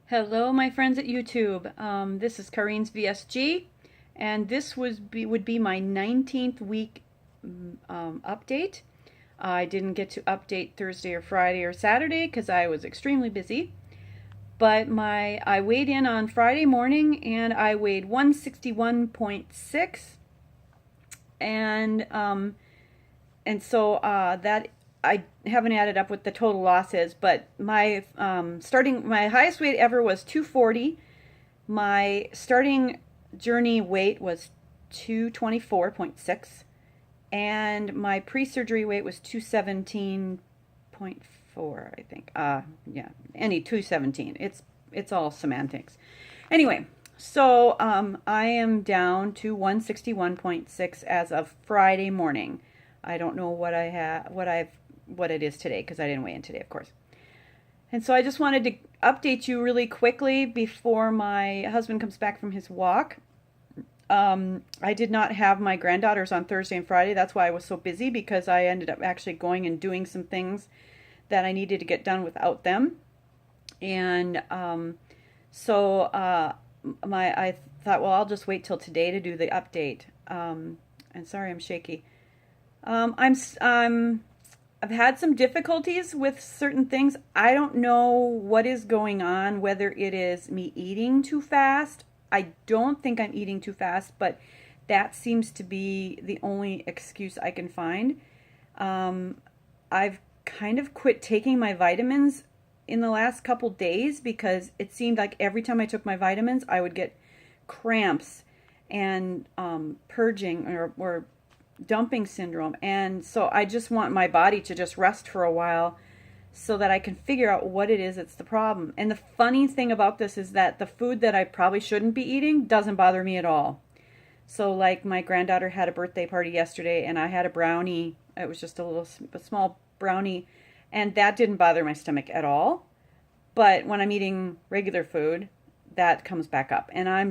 Hello, my friends at YouTube. This is Kareen's VSG, and this would be my 19th week update. I didn't get to update Thursday or Friday or Saturday because I was extremely busy. But I weighed in on Friday morning and I weighed 161.6, and that I haven't added up what the total loss is, but my my highest weight ever was 240. My starting journey weight was 224.6, and my pre-surgery weight was 217.4, I think. Yeah, 217. It's all semantics. Anyway, so I am down to 161.6 as of Friday morning. I don't know what what it is today because I didn't weigh in today, of course. And so I just wanted to update you really quickly before my husband comes back from his walk. I did not have my granddaughters on Thursday and Friday. That's why I was so busy, because I ended up actually going and doing some things that I needed to get done without them. And I thought, well, I'll just wait till today to do the update. And sorry, I'm shaky. I've had some difficulties with certain things. I don't know what is going on, whether it is me eating too fast. I don't think I'm eating too fast, but that seems to be the only excuse I can find. I've kind of quit taking my vitamins in the last couple days because it seemed like every time I took my vitamins, I would get cramps and purging or dumping syndrome. And so I just want my body to just rest for a while so that I can figure out what it is that's the problem. And the funny thing about this is that the food that I probably shouldn't be eating doesn't bother me at all. So like my granddaughter had a birthday party yesterday and I had a brownie. It was just a small brownie, and that didn't bother my stomach at all. But when I'm eating regular food, that comes back up, and I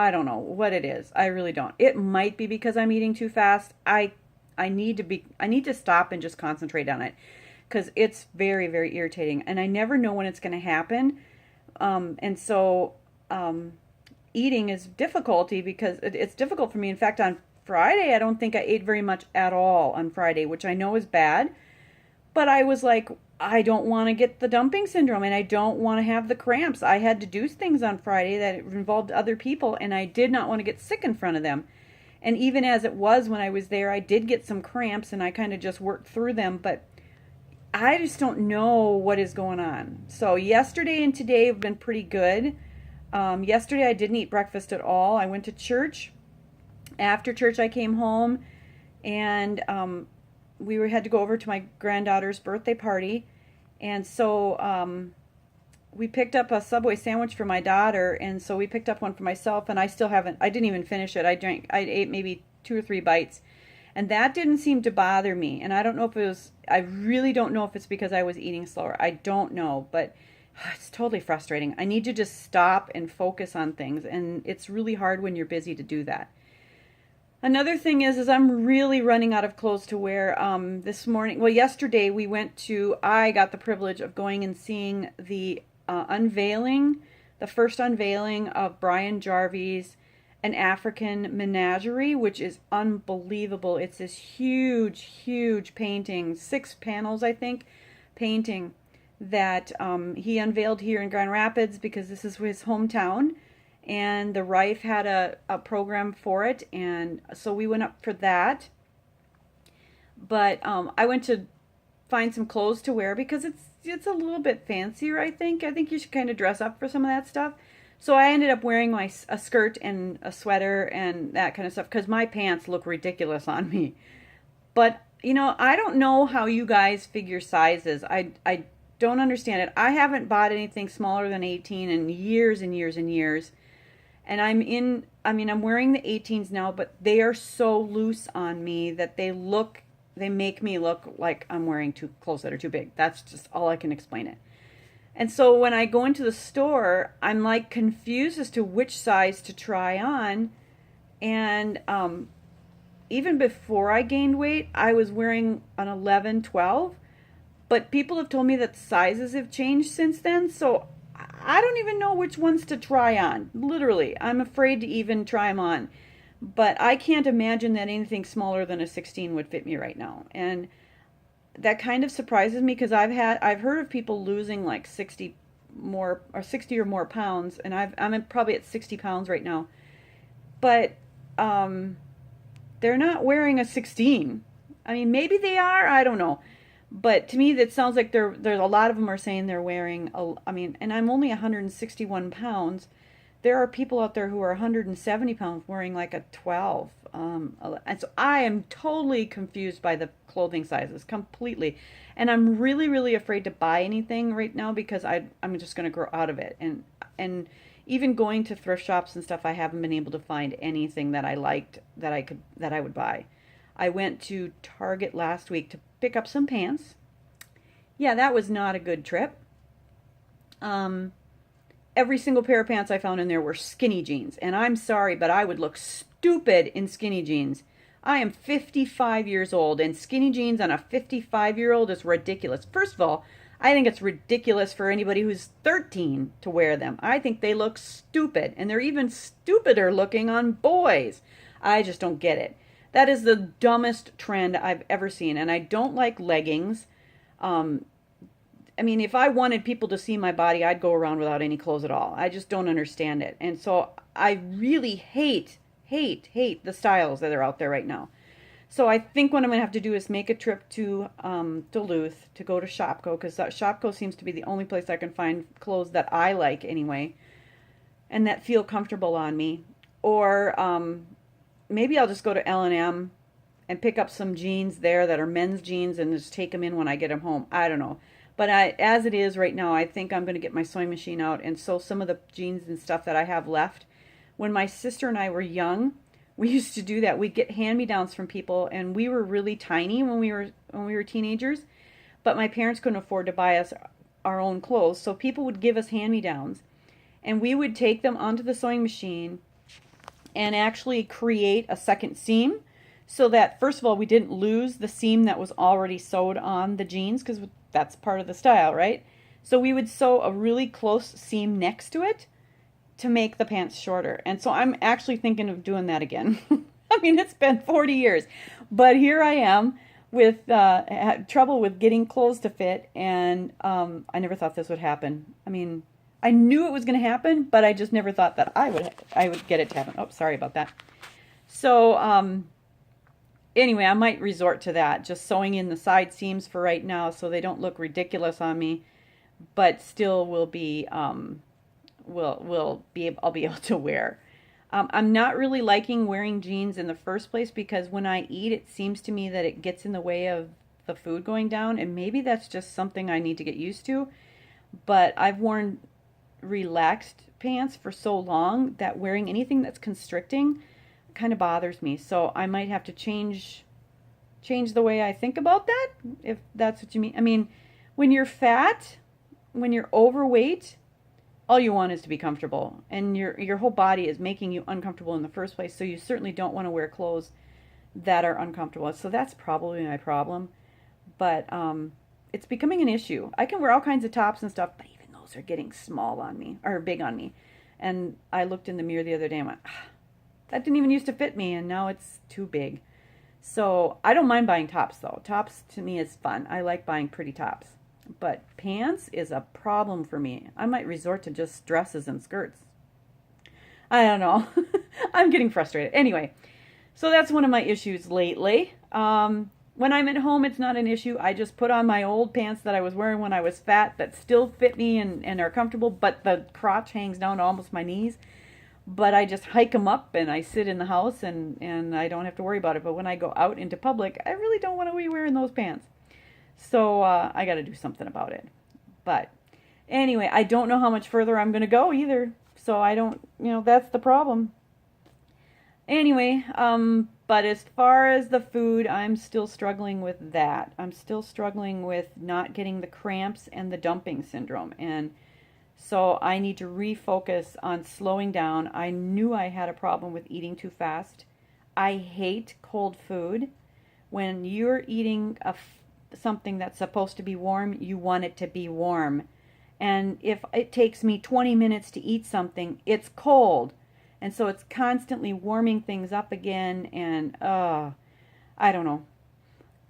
don't know what it is. I really don't. It might be because I'm eating too fast. I need to stop and just concentrate on it, because it's very, very irritating, and I never know when it's going to happen. Eating is difficulty because it's difficult for me. In fact, on Friday, I don't think I ate very much at all on Friday, which I know is bad. But I was like, I don't want to get the dumping syndrome, and I don't want to have the cramps. I had to do things on Friday that involved other people, and I did not want to get sick in front of them. And even as it was when I was there, I did get some cramps, and I kind of just worked through them. But I just don't know what is going on. So yesterday and today have been pretty good. Yesterday I didn't eat breakfast at all. I went to church. After church I came home, and we had to go over to my granddaughter's birthday party. And so we picked up a Subway sandwich for my daughter, and so we picked up one for myself, and I didn't even finish it. I ate maybe 2 or 3 bites, and that didn't seem to bother me. And I really don't know if it's because I was eating slower. I don't know, but it's totally frustrating. I need to just stop and focus on things, and it's really hard when you're busy to do that. Another thing is I'm really running out of clothes to wear. Yesterday I got the privilege of going and seeing the first unveiling of Brian Jarvie's An African Menagerie, which is unbelievable. It's this huge, huge painting, 6 panels, I think, painting that he unveiled here in Grand Rapids because this is his hometown. And the Rife had a program for it, and so we went up for that. But I went to find some clothes to wear because it's a little bit fancier, I think. I think you should kind of dress up for some of that stuff. So I ended up wearing a skirt and a sweater and that kind of stuff because my pants look ridiculous on me. But, I don't know how you guys figure sizes. I don't understand it. I haven't bought anything smaller than 18 in years and years and years. And I'm wearing the 18s now, but they are so loose on me that they make me look like I'm wearing clothes that are too big. That's just all I can explain it. And so when I go into the store, I'm like confused as to which size to try on. And even before I gained weight, I was wearing an 11, 12. But people have told me that sizes have changed since then, so I don't even know which ones to try on. Literally, I'm afraid to even try them on. But I can't imagine that anything smaller than a 16 would fit me right now. And that kind of surprises me because I've heard of people losing like 60 more or 60 or more pounds, and I'm probably at 60 pounds right now. But um, they're not wearing a 16. I mean, maybe they are. I don't know. But to me, that sounds like there's a lot of them are saying they're wearing I mean, and I'm only 161 pounds. There are people out there who are 170 pounds wearing like a 12. And so I am totally confused by the clothing sizes completely. And I'm really, really afraid to buy anything right now because I'm just going to grow out of it. And even going to thrift shops and stuff, I haven't been able to find anything that I liked that I would buy. I went to Target last week to pick up some pants. Yeah, that was not a good trip. Every single pair of pants I found in there were skinny jeans. And I'm sorry, but I would look stupid in skinny jeans. I am 55 years old, and skinny jeans on a 55-year-old is ridiculous. First of all, I think it's ridiculous for anybody who's 13 to wear them. I think they look stupid, and they're even stupider looking on boys. I just don't get it. That is the dumbest trend I've ever seen, and I don't like leggings. I mean, if I wanted people to see my body, I'd go around without any clothes at all. I just don't understand it. And so I really hate the styles that are out there right now. So I think what I'm going to have to do is make a trip to Duluth to go to Shopko, because Shopko seems to be the only place I can find clothes that I like anyway and that feel comfortable on me. Or maybe I'll just go to L&M and pick up some jeans there that are men's jeans and just take them in when I get them home. I don't know. But as it is right now, I think I'm going to get my sewing machine out and sew some of the jeans and stuff that I have left. When my sister and I were young, we used to do that. We'd get hand-me-downs from people, and we were really tiny when we were teenagers. But my parents couldn't afford to buy us our own clothes, so people would give us hand-me-downs, and we would take them onto the sewing machine and actually create a second seam, so that first of all we didn't lose the seam that was already sewed on the jeans, because that's part of the style, right? So we would sew a really close seam next to it to make the pants shorter. And so I'm actually thinking of doing that again. I mean, it's been 40 years, but here I am with had trouble with getting clothes to fit, and I never thought this would happen. I mean, I knew it was going to happen, but I just never thought that I would get it to happen. Oh, sorry about that. So anyway, I might resort to that, just sewing in the side seams for right now so they don't look ridiculous on me, but still will be I'll be able to wear. I'm not really liking wearing jeans in the first place because when I eat, it seems to me that it gets in the way of the food going down, and maybe that's just something I need to get used to. But I've worn relaxed pants for so long that wearing anything that's constricting kind of bothers me. So I might have to change the way I think about that, if that's what you mean. I mean, when you're fat, when you're overweight, all you want is to be comfortable, and your whole body is making you uncomfortable in the first place, so you certainly don't want to wear clothes that are uncomfortable. So that's probably my problem, but it's becoming an issue. I can wear all kinds of tops and stuff, but even those are getting small on me, or big on me. And I looked in the mirror the other day and went, that didn't even used to fit me, and now it's too big. So I don't mind buying tops, though. Tops to me is fun. I like buying pretty tops. But pants is a problem for me. I might resort to just dresses and skirts. I don't know. I'm getting frustrated. Anyway, so that's one of my issues lately. When I'm at home, it's not an issue. I just put on my old pants that I was wearing when I was fat that still fit me and are comfortable, but the crotch hangs down to almost my knees. But I just hike them up and I sit in the house and I don't have to worry about it. But when I go out into public, I really don't want to be wearing those pants. So I got to do something about it. But anyway, I don't know how much further I'm going to go either. So I don't, that's the problem. Anyway, but as far as the food, I'm still struggling with that. I'm still struggling with not getting the cramps and the dumping syndrome. And so I need to refocus on slowing down. I knew I had a problem with eating too fast. I hate cold food. When you're eating something that's supposed to be warm, you want it to be warm. And if it takes me 20 minutes to eat something, it's cold. And so it's constantly warming things up again. And I don't know.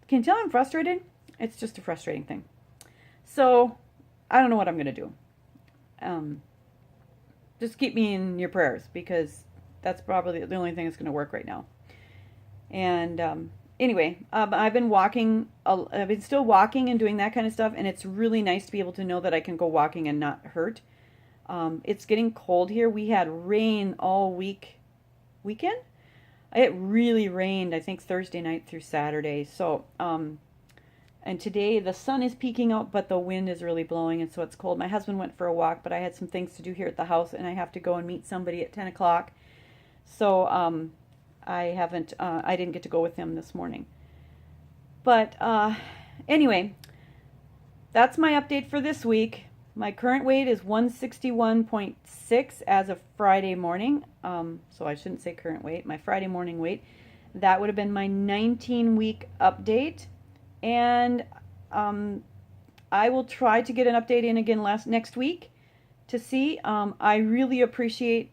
Can you tell I'm frustrated? It's just a frustrating thing. So I don't know what I'm going to do. Just keep me in your prayers because that's probably the only thing that's going to work right now. And anyway, I've been walking. I've been still walking and doing that kind of stuff, and it's really nice to be able to know that I can go walking and not hurt. It's getting cold here. We had rain all weekend. It really rained, I think, Thursday night through Saturday. So, and today the sun is peeking out, but the wind is really blowing, and so it's cold. My husband went for a walk, but I had some things to do here at the house, and I have to go and meet somebody at 10 o'clock. So, I didn't get to go with him this morning. But anyway, that's my update for this week. My current weight is 161.6 as of Friday morning. So I shouldn't say current weight, my Friday morning weight. That would have been my 19-week update. And I will try to get an update in again next week to see. I really appreciate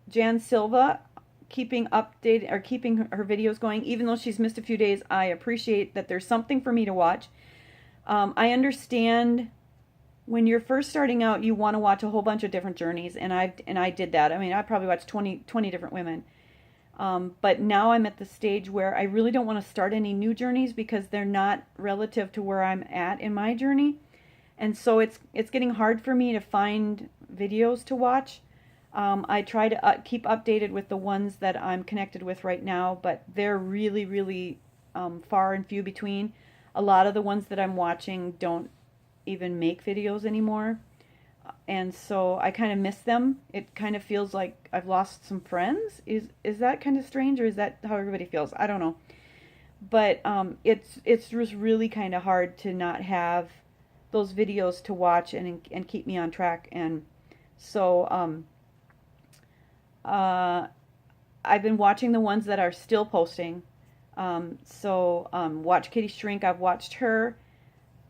Jan Silva keeping her videos going. Even though she's missed a few days, I appreciate that there's something for me to watch. I understand when you're first starting out, you want to watch a whole bunch of different journeys, and I did that. I mean, I probably watched 20 different women. But now I'm at the stage where I really don't want to start any new journeys because they're not relative to where I'm at in my journey. And so it's getting hard for me to find videos to watch. I try to keep updated with the ones that I'm connected with right now, but they're really, really far and few between. A lot of the ones that I'm watching don't even make videos anymore. And so I kind of miss them. It kind of feels like I've lost some friends. Is that kind of strange, or is that how everybody feels? I don't know. But it's just really kind of hard to not have those videos to watch and keep me on track. And so I've been watching the ones that are still posting. Watch Kitty Shrink. I've watched her,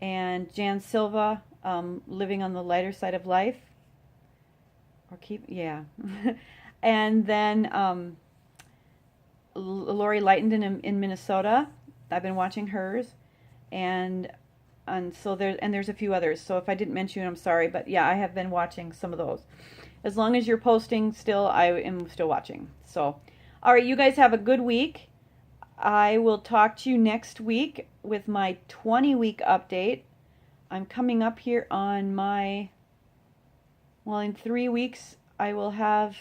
and Jan Silva. Living on the lighter side of life, and then Lori Lightenden in Minnesota. I've been watching hers, and so there's a few others. So if I didn't mention you, I'm sorry, but yeah, I have been watching some of those. As long as you're posting still, I am still watching. So, all right, you guys have a good week. I will talk to you next week with my 20-week update. I'm coming up here on in 3 weeks, I will have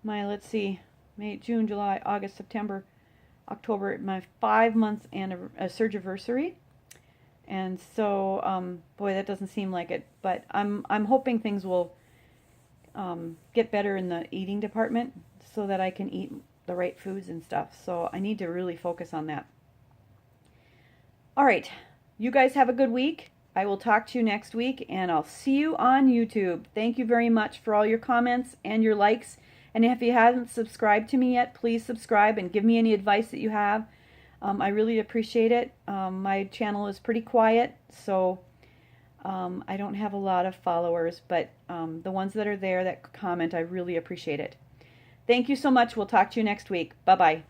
my, May, June, July, August, September, October, my 5 months surgiversary. And so, boy, that doesn't seem like it, but I'm hoping things will get better in the eating department so that I can eat the right foods and stuff. So I need to really focus on that. All right, you guys have a good week. I will talk to you next week, and I'll see you on YouTube. Thank you very much for all your comments and your likes. And if you haven't subscribed to me yet, please subscribe and give me any advice that you have. I really appreciate it. My channel is pretty quiet, so I don't have a lot of followers, but the ones that are there that comment, I really appreciate it. Thank you so much. We'll talk to you next week. Bye-bye.